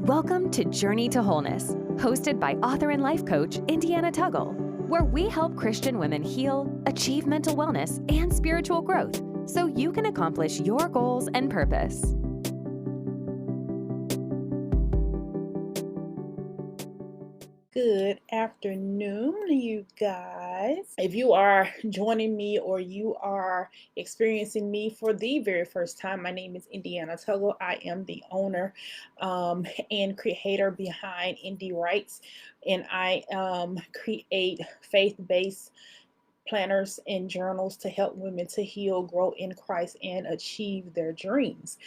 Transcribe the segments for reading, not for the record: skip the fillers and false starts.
Welcome to Journey to Wholeness, hosted by author and life coach Indiana Tuggle, where we help Christian women heal, achieve mental wellness, and spiritual growth so you can accomplish your goals and purpose. Good afternoon, you guys. If you are joining me or you are experiencing me for the very first time, my name is Indiana Tuggle. I am the owner and creator behind Indie Rights, and I create faith-based planners and journals to help women to heal, grow in Christ, and achieve their dreams.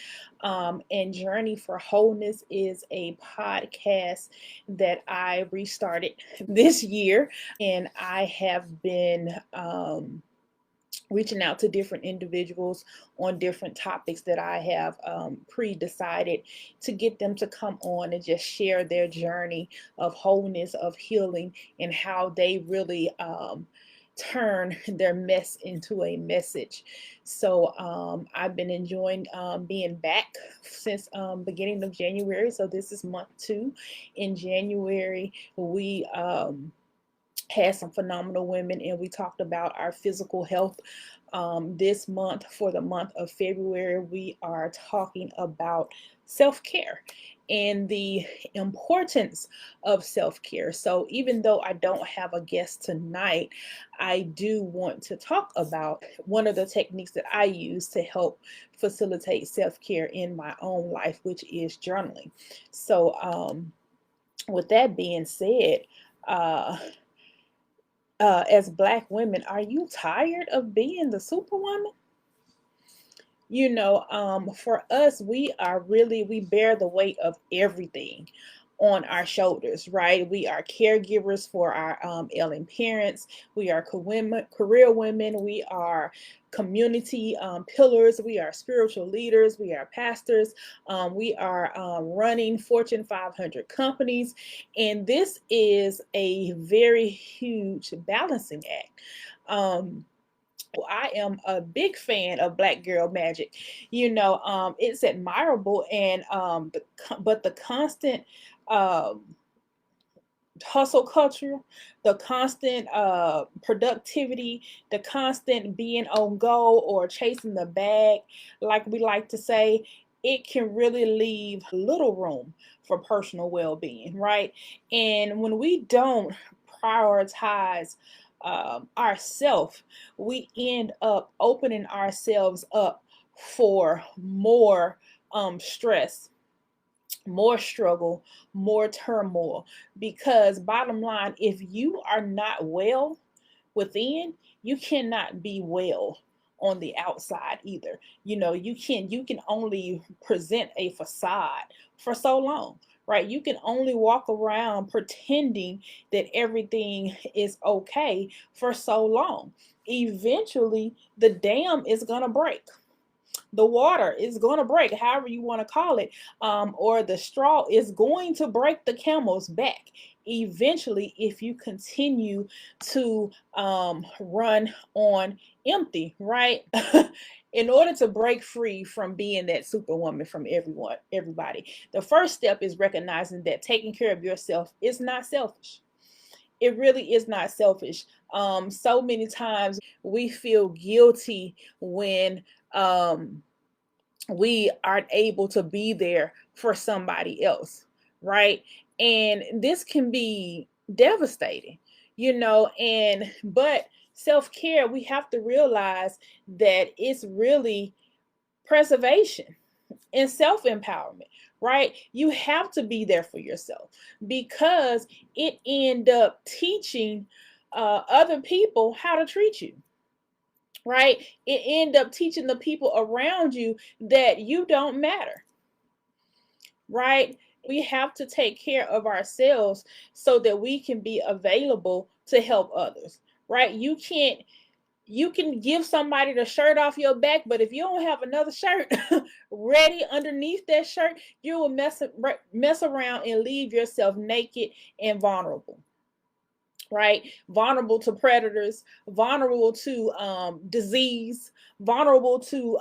And Journey for Wholeness is a podcast that I restarted this year, and I have been reaching out to different individuals on different topics that I have pre-decided to get them to come on and just share their journey of wholeness, of healing, and how they really turn their mess into a message. So I've been enjoying being back since beginning of January. So this is month 2. In January, we had some phenomenal women, and we talked about our physical health. This month, for the month of February, we are talking about self-care and the importance of self-care. So even though I don't have a guest tonight, I do want to talk about one of the techniques that I use to help facilitate self-care in my own life, which is journaling. So with that being said, as Black women, are you tired of being the superwoman? You know, for us, we bear the weight of everything on our shoulders, right? We are caregivers for our ailing parents. We are career women. We are community pillars. We are spiritual leaders. We are pastors. We are running Fortune 500 companies. And this is a very huge balancing act. I am a big fan of Black Girl Magic. You know, it's admirable, and but the constant hustle culture, the constant productivity, the constant being on go or chasing the bag, like we like to say, it can really leave little room for personal well-being, right? And when we don't prioritize ourselves, we end up opening ourselves up for more stress, more struggle, more turmoil. Because bottom line, if you are not well within, you cannot be well on the outside either. You know, you can only present a facade for so long, right? You can only walk around pretending that everything is okay for so long. Eventually, the dam is gonna break. The water is going to break, however you want to call it, or the straw is going to break the camel's back eventually if you continue to run on empty, right? In order to break free from being that superwoman from everybody, the first step is recognizing that taking care of yourself is not selfish. It really is not selfish. So many times we feel guilty when we aren't able to be there for somebody else, right? And this can be devastating, you know, but self-care, we have to realize that it's really preservation and self-empowerment, right? You have to be there for yourself because it end up teaching other people how to treat you, right? It end up teaching the people around you that you don't matter, right? We have to take care of ourselves so that we can be available to help others, right? You can give somebody the shirt off your back, but if you don't have another shirt ready underneath that shirt, you will mess around and leave yourself naked and vulnerable, right? Vulnerable to predators, vulnerable to disease, vulnerable to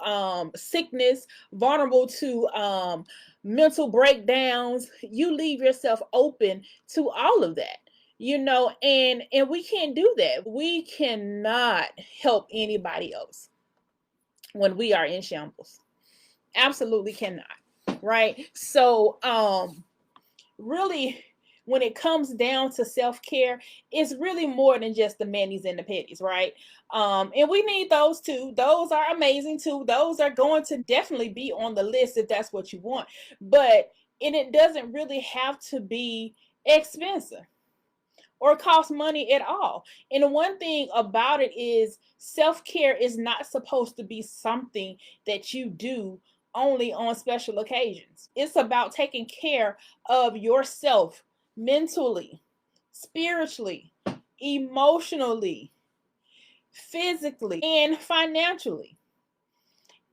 sickness, vulnerable to mental breakdowns. You leave yourself open to all of that, and we can't do that. We cannot help anybody else when we are in shambles. Absolutely cannot, right? So really, when it comes down to self-care, it's really more than just the manis and the petties, right? And we need those too. Those are amazing too. Those are going to definitely be on the list if that's what you want. And it doesn't really have to be expensive or cost money at all. And the one thing about it is self-care is not supposed to be something that you do only on special occasions. It's about taking care of yourself mentally, spiritually, emotionally, physically, and financially.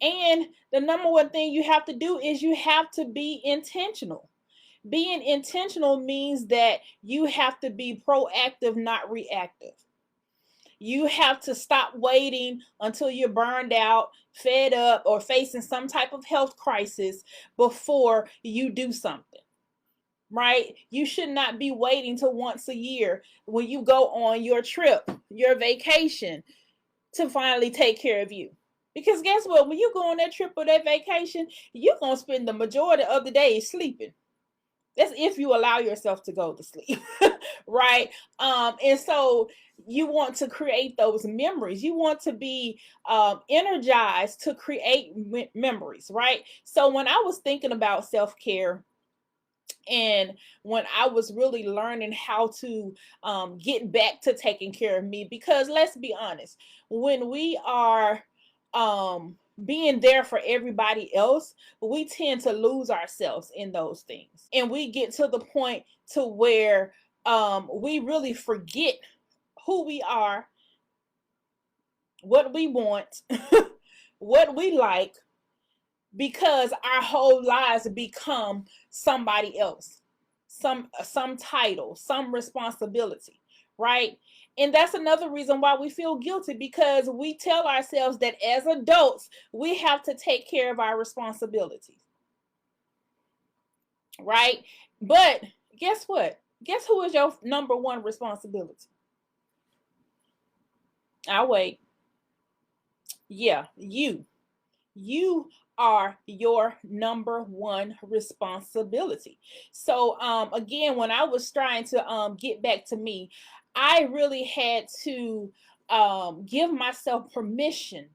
And the number one thing you have to do is you have to be intentional. Being intentional means that you have to be proactive, not reactive. You have to stop waiting until you're burned out, fed up, or facing some type of health crisis before you do something, right? You should not be waiting till once a year when you go on your trip, your vacation, to finally take care of you. Because guess what? When you go on that trip or that vacation, you're going to spend the majority of the day sleeping. That's if you allow yourself to go to sleep, right? And so you want to create those memories. You want to be energized to create memories, right? So when I was thinking about self-care, and when I was really learning how to get back to taking care of me, because let's be honest, when we are being there for everybody else, we tend to lose ourselves in those things. And we get to the point to where we really forget who we are, what we want, what we like, because our whole lives become somebody else, some title, some responsibility, right? And that's another reason why we feel guilty, because we tell ourselves that as adults we have to take care of our responsibilities, right? But guess what? Guess who is your number one responsibility? I'll wait. Yeah, you are your number one responsibility. So again, when I was trying to get back to me, I really had to give myself permission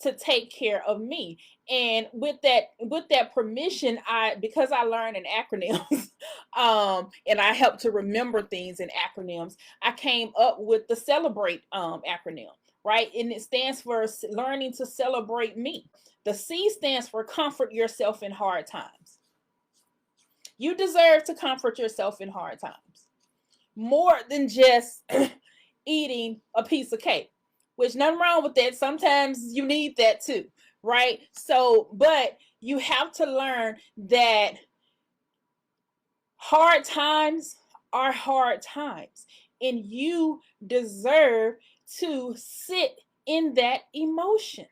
to take care of me. And with that permission, because I learned in acronyms, and I helped to remember things in acronyms, I came up with the celebrate acronym, right? And it stands for learning to celebrate me. The C stands for comfort yourself in hard times. You deserve to comfort yourself in hard times, more than just eating a piece of cake, which nothing wrong with that. Sometimes you need that too, right? So, but you have to learn that hard times are hard times, and you deserve to sit in that emotion.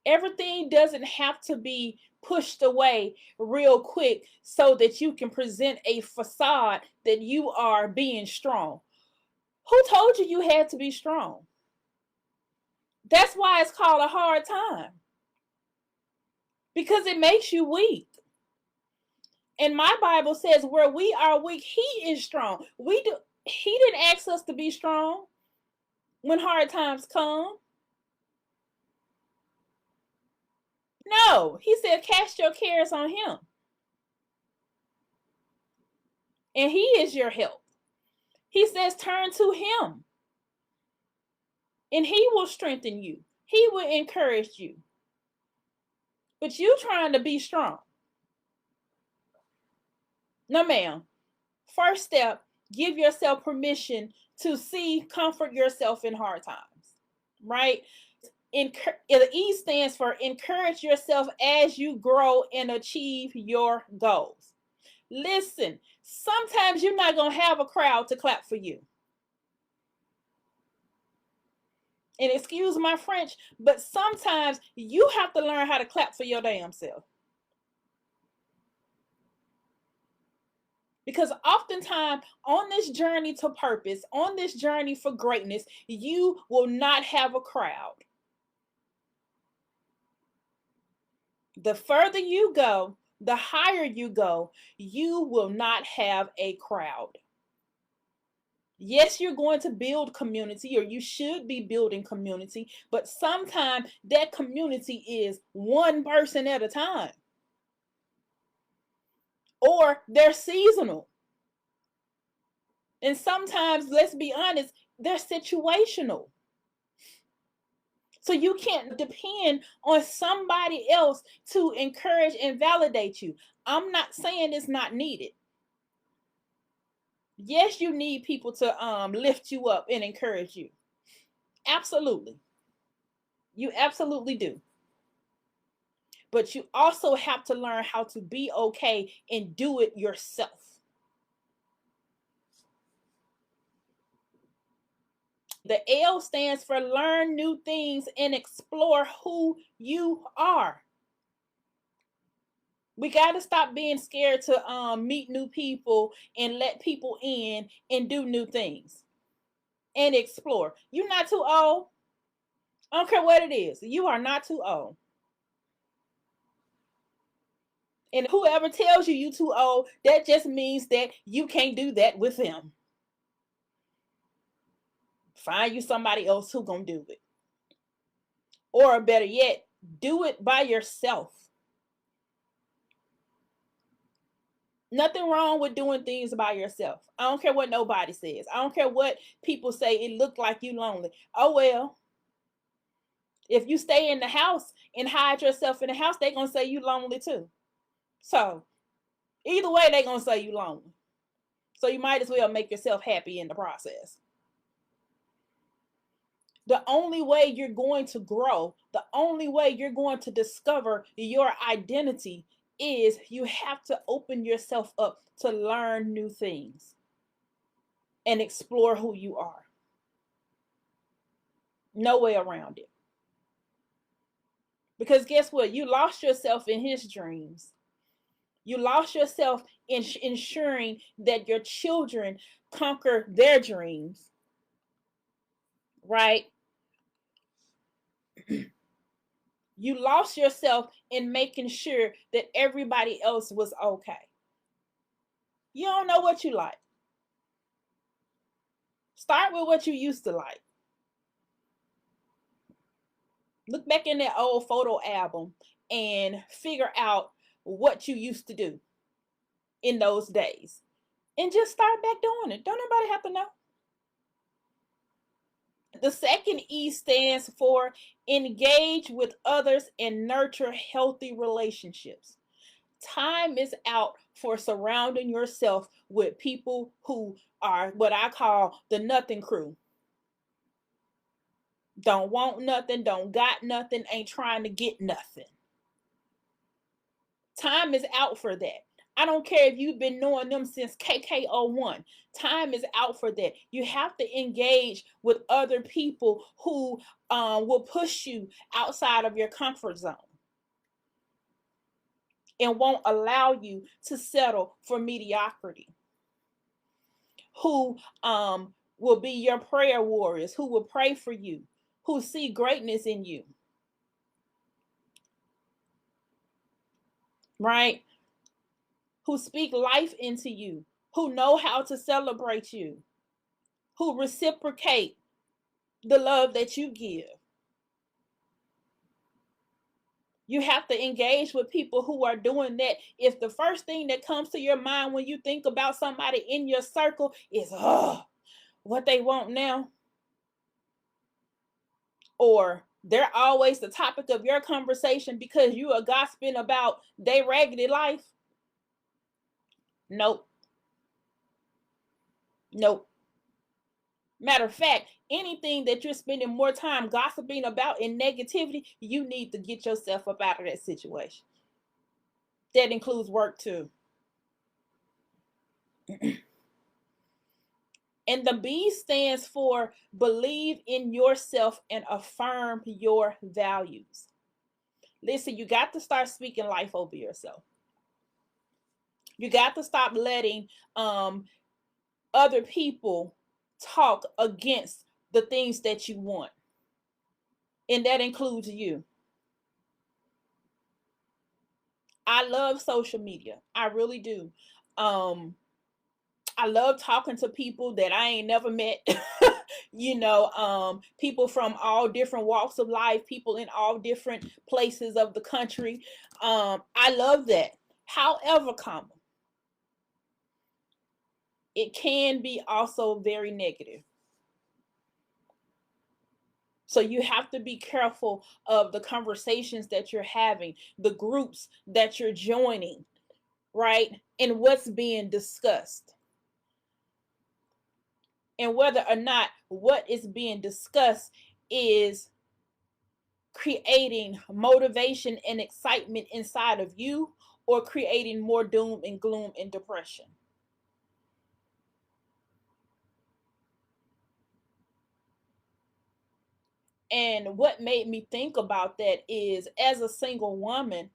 Everything doesn't have to be pushed away real quick so that you can present a facade that you are being strong. Who told you you had to be strong? That's why it's called a hard time, because it makes you weak. And my Bible says where we are weak, he is strong. He didn't ask us to be strong when hard times come. No, he said cast your cares on him, and he is your help. He says turn to him, and he will strengthen you. He will encourage you. But you trying to be strong. No, ma'am. First step, give yourself permission to comfort yourself in hard times, right? The E stands for encourage yourself as you grow and achieve your goals. Listen, sometimes you're not going to have a crowd to clap for you. And excuse my French, but sometimes you have to learn how to clap for your damn self. Because oftentimes on this journey to purpose, on this journey for greatness, you will not have a crowd. The further you go, the higher you go, you will not have a crowd. Yes, you're going to build community, or you should be building community, but sometimes that community is one person at a time. Or they're seasonal. And sometimes, let's be honest, they're situational. So you can't depend on somebody else to encourage and validate you. I'm not saying it's not needed. Yes, you need people to lift you up and encourage you. Absolutely. You absolutely do. But you also have to learn how to be okay and do it yourself. The L stands for learn new things and explore who you are. We got to stop being scared to meet new people and let people in and do new things and explore. You're not too old. I don't care what it is. You are not too old. And whoever tells you you're too old, that just means that you can't do that with them. Find you somebody else who's going to do it. Or better yet, do it by yourself. Nothing wrong with doing things by yourself. I don't care what nobody says. I don't care what people say. It looked like you lonely. Oh, well. If you stay in the house and hide yourself in the house, they're going to say you lonely too. So either way, they're going to say you lonely. So you might as well make yourself happy in the process. The only way you're going to grow, the only way you're going to discover your identity is you have to open yourself up to learn new things and explore who you are. No way around it. Because guess what? You lost yourself in his dreams. You lost yourself in ensuring that your children conquer their dreams. Right? You lost yourself in making sure that everybody else was okay. You don't know what you like. Start with what you used to like. Look back in that old photo album and figure out what you used to do in those days. And just start back doing it. Don't nobody have to know. The second E stands for engage with others and nurture healthy relationships. Time is out for surrounding yourself with people who are what I call the nothing crew. Don't want nothing, don't got nothing, ain't trying to get nothing. Time is out for that. I don't care if you've been knowing them since KK01. Time is out for that. You have to engage with other people who will push you outside of your comfort zone and won't allow you to settle for mediocrity. Who will be your prayer warriors, who will pray for you, who see greatness in you. Right? Who speak life into you, who know how to celebrate you, who reciprocate the love that you give. You have to engage with people who are doing that. If the first thing that comes to your mind when you think about somebody in your circle is, oh, what they want now, or they're always the topic of your conversation because you are gossiping about their raggedy life, nope. Nope. Matter of fact, anything that you're spending more time gossiping about in negativity, you need to get yourself up out of that situation. That includes work too. And the B stands for believe in yourself and affirm your values. Listen, you got to start speaking life over yourself. You got to stop letting other people talk against the things that you want. And that includes you. I love social media. I really do. I love talking to people that I ain't never met. People from all different walks of life, people in all different places of the country. I love that. However, it can be also very negative. So you have to be careful of the conversations that you're having, the groups that you're joining, right? And what's being discussed. And whether or not what is being discussed is creating motivation and excitement inside of you or creating more doom and gloom and depression. And what made me think about that is, as a single woman,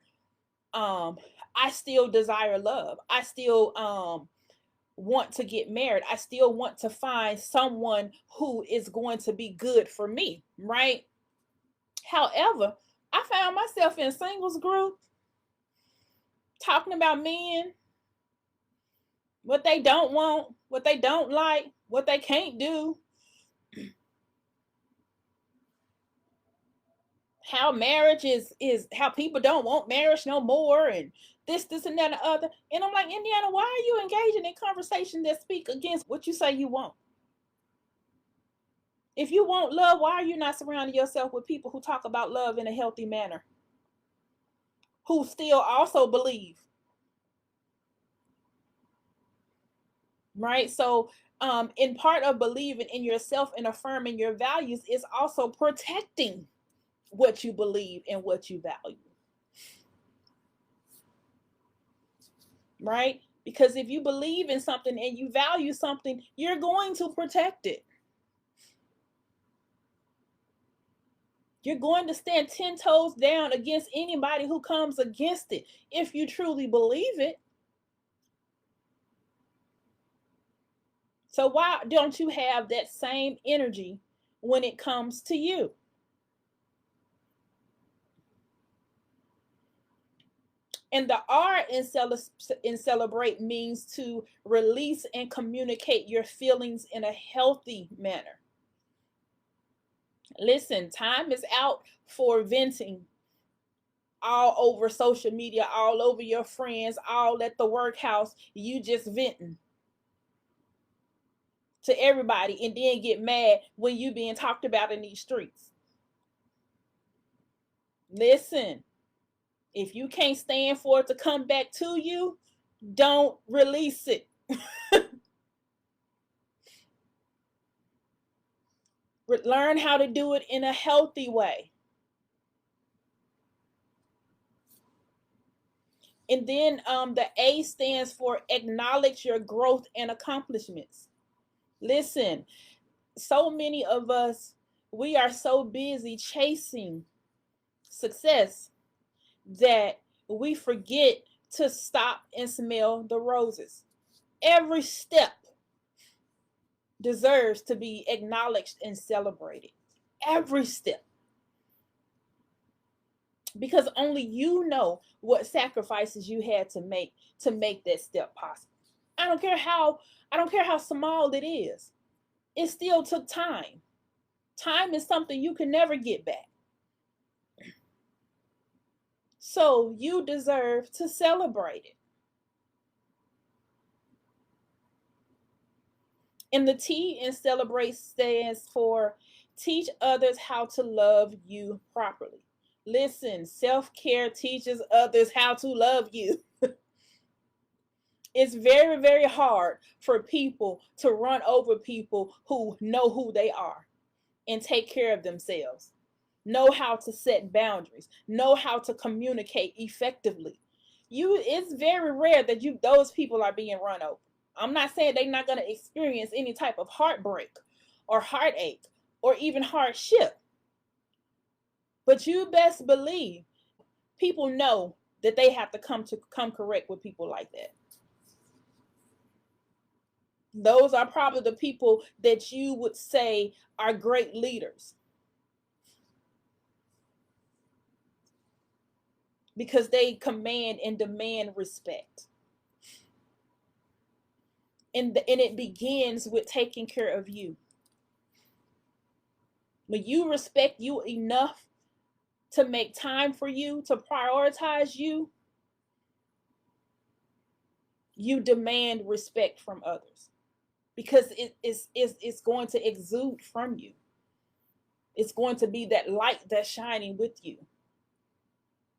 I still desire love. I still want to get married. I still want to find someone who is going to be good for me, right? However, I found myself in singles group talking about men, what they don't want, what they don't like, what they can't do, how marriage is how people don't want marriage no more, and this and that and the other. And I'm like, Indiana, why are you engaging in conversation that speak against what you say you want? If you want love, why are you not surrounding yourself with people who talk about love in a healthy manner, who still also believe? Right? So in part of believing in yourself and affirming your values is also protecting what you believe and what you value. Right? Because if you believe in something and you value something, you're going to protect it. You're going to stand 10 toes down against anybody who comes against it if you truly believe it. So why don't you have that same energy when it comes to you? And the R in celebrate means to release and communicate your feelings in a healthy manner. Listen, time is out for venting all over social media, all over your friends, all at the workhouse. You just venting to everybody and then get mad when you being talked about in these streets. Listen, if you can't stand for it to come back to you, don't release it. Learn how to do it in a healthy way. And then the A stands for acknowledge your growth and accomplishments. Listen, so many of us, we are so busy chasing success that we forget to stop and smell the roses. Every step deserves to be acknowledged and celebrated. Every step. Because only you know what sacrifices you had to make that step possible. I don't care how small it is. It still took time. Time is something you can never get back. So you deserve to celebrate it. And the T in celebrate stands for teach others how to love you properly. Listen, self-care teaches others how to love you. It's very, very hard for people to run over people who know who they are and take care of themselves, know how to set boundaries, know how to communicate effectively. It's very rare that those people are being run over. I'm not saying they're not going to experience any type of heartbreak or heartache or even hardship. But you best believe people know that they have to come correct with people like that. Those are probably the people that you would say are great leaders, because they command and demand respect. And it begins with taking care of you. When you respect you enough to make time for you, to prioritize you, you demand respect from others, because it's going to exude from you. It's going to be that light that's shining with you.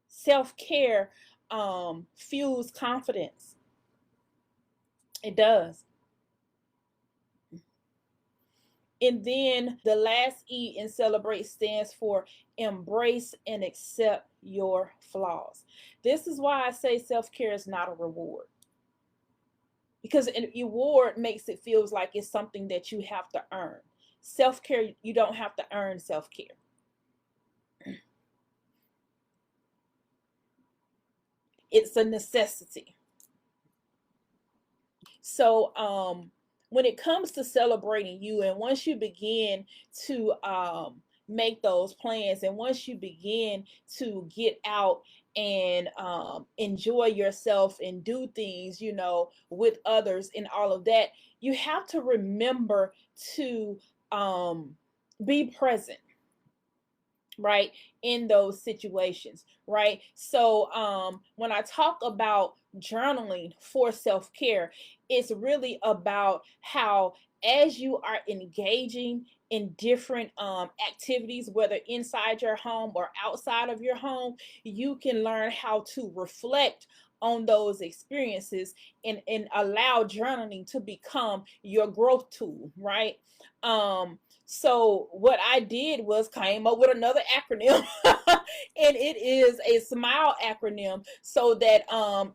Self-care fuels confidence. It does. And then the last E in celebrate stands for embrace and accept your flaws. This is why I say self-care is not a reward. Because an reward makes it feels like it's something that you have to earn. Self-care, you don't have to earn self-care. It's a necessity. So when it comes to celebrating you, and once you begin to make those plans, and once you begin to get out and enjoy yourself and do things, with others and all of that, you have to remember to be present, right, in those situations, right? So when I talk about journaling for self-care, it's really about how, as you are engaging in different activities, whether inside your home or outside of your home, you can learn how to reflect on those experiences, and allow journaling to become your growth tool, right? So what I did was came up with another acronym, and it is a SMILE acronym, so that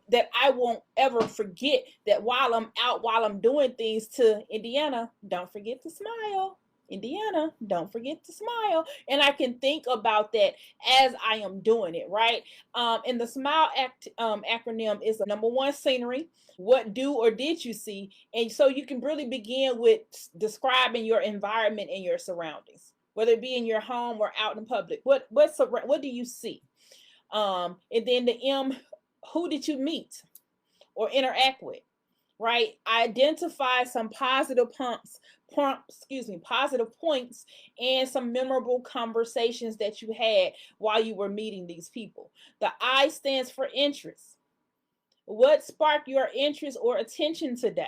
that I won't ever forget that while I'm out, while I'm doing things, to Indiana, don't forget to smile. Indiana, don't forget to smile. And I can think about that as I am doing it, right? And the SMILE acronym is number one, scenery. What do or did you see? And so you can really begin with describing your environment and your surroundings, whether it be in your home or out in public. What do you see? And then the M, who did you meet or interact with? Right? Identify some positive positive points and some memorable conversations that you had while you were meeting these people. The I stands for interest. What sparked your interest or attention today?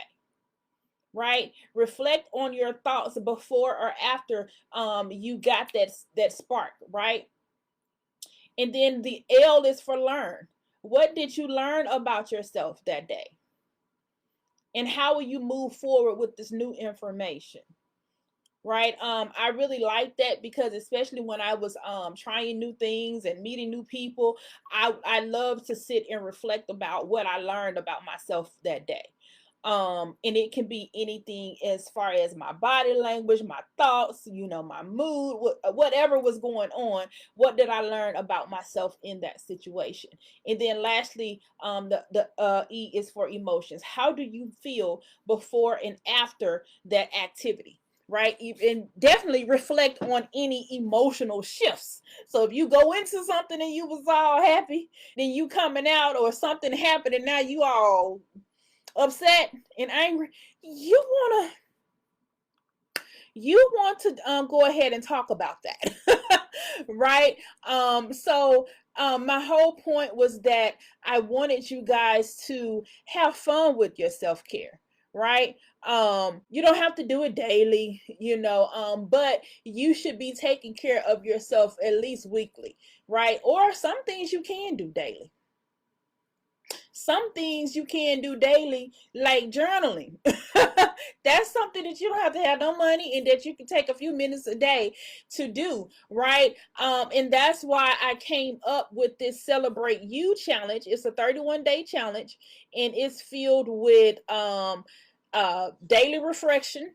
Right? Reflect on your thoughts before or after you got that spark, right? And then the L is for learn. What did you learn about yourself that day? And how will you move forward with this new information? Right? I really like that, because especially when I was trying new things and meeting new people, I love to sit and reflect about what I learned about myself that day. And it can be anything as far as my body language, my thoughts, my mood, whatever was going on. What did I learn about myself in that situation? And then lastly, the E is for emotions. How do you feel before and after that activity? Right? And definitely reflect on any emotional shifts. So if you go into something and you was all happy, then you coming out, or something happened and now you all upset and angry, you want to go ahead and talk about that. Right? So my whole point was that I wanted you guys to have fun with your self-care, right? You don't have to do it daily, but you should be taking care of yourself at least weekly, right? Or some things you can do daily. Some things you can do daily, like journaling. That's something that you don't have to have no money, and that you can take a few minutes a day to do, right? And that's why I came up with this Celebrate You challenge. It's a 31-day challenge, and it's filled with daily reflection,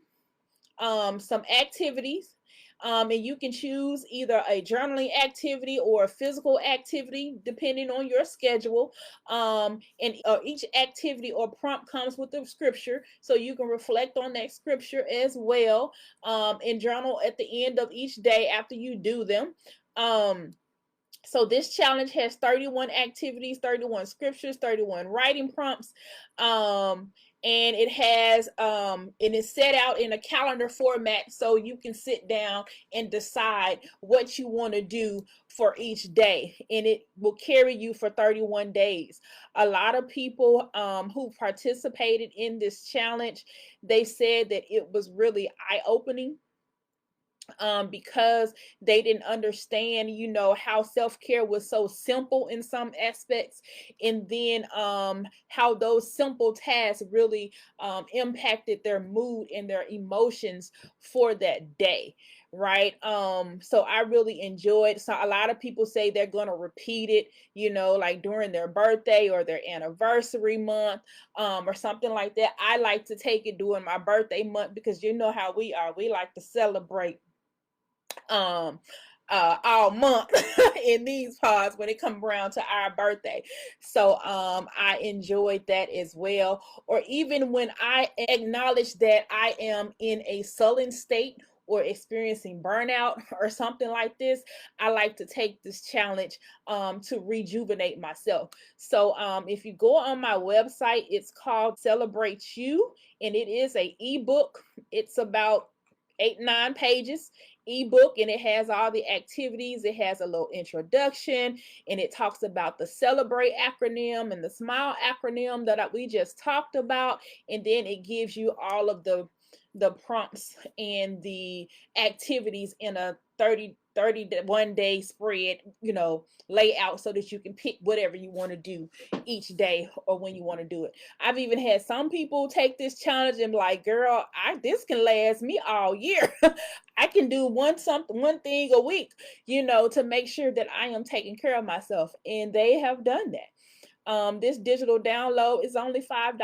some activities, and you can choose either a journaling activity or a physical activity depending on your schedule. And each activity or prompt comes with a scripture, so you can reflect on that scripture as well, and journal at the end of each day after you do them. So this challenge has 31 activities, 31 scriptures, 31 writing prompts, and it is set out in a calendar format, so you can sit down and decide what you want to do for each day, and it will carry you for 31 days. A lot of people who participated in this challenge, they said that it was really eye-opening, because they didn't understand, how self-care was so simple in some aspects, and then how those simple tasks really impacted their mood and their emotions for that day, right? So I really enjoyed. So a lot of people say they're going to repeat it, like during their birthday or their anniversary month, or something like that. I like to take it during my birthday month, because you know how we are. We like to celebrate all month in these pods when it comes around to our birthday. So I enjoyed that as well. Or even when I acknowledge that I am in a sullen state or experiencing burnout or something like this, I like to take this challenge to rejuvenate myself. So if you go on my website, it's called Celebrate You, and it is an ebook. It's about 8-9 pages ebook, and it has all the activities. It has a little introduction, and it talks about the Celebrate acronym and the SMILE acronym that we just talked about, and then it gives you all of the prompts and the activities in a 31 day spread, layout, so that you can pick whatever you want to do each day or when you want to do it. I've even had some people take this challenge and be like, girl, this can last me all year. I can do one thing a week, to make sure that I am taking care of myself. And they have done that. This digital download is only $5.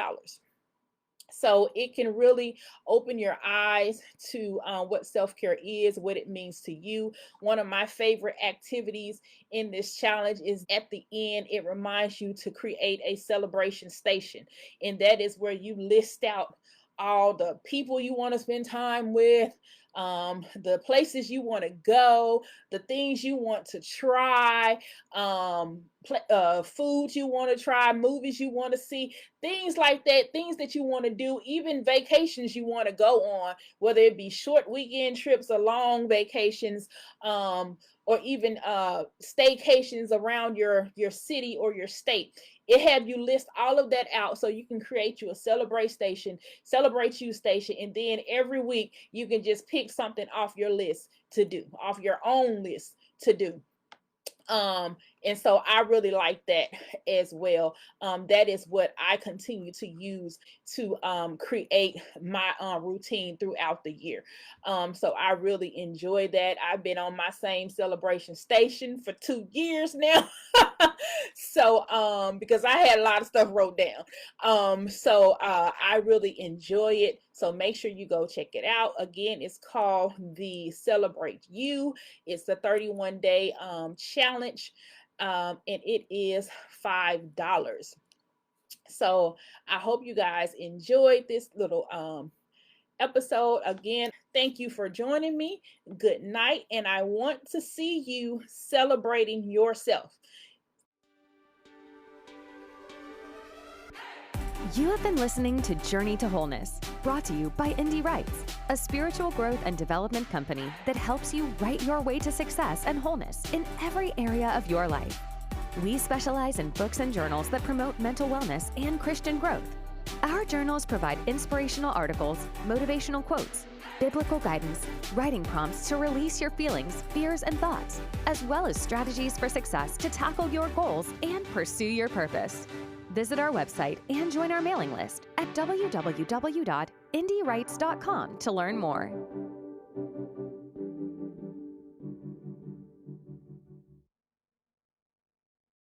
So it can really open your eyes to what self-care is, what it means to you. One of my favorite activities in this challenge is at the end, it reminds you to create a celebration station. And that is where you list out all the people you want to spend time with, the places you want to go, the things you want to try, foods you want to try, movies you want to see, things like that, things that you want to do, even vacations you want to go on, whether it be short weekend trips or long vacations, or even staycations around your city or your state. It had you list all of that out, so you can create you a Celebrate You station, and then every week you can just pick something off your list to do, off your own list to do. And so I really like that as well. That is what I continue to use to create my routine throughout the year. So I really enjoy that. I've been on my same celebration station for 2 years now. So because I had a lot of stuff wrote down. So I really enjoy it. So make sure you go check it out. Again, it's called the Celebrate You. It's a 31-day challenge, and it is $5. So I hope you guys enjoyed this little episode. Again, thank you for joining me. Good night, and I want to see you celebrating yourself. You have been listening to Journey to Wholeness, brought to you by Indie Writes, a spiritual growth and development company that helps you write your way to success and wholeness in every area of your life. We specialize in books and journals that promote mental wellness and Christian growth. Our journals provide inspirational articles, motivational quotes, biblical guidance, writing prompts to release your feelings, fears, and thoughts, as well as strategies for success to tackle your goals and pursue your purpose. Visit our website and join our mailing list at www.indiewrites.com to learn more.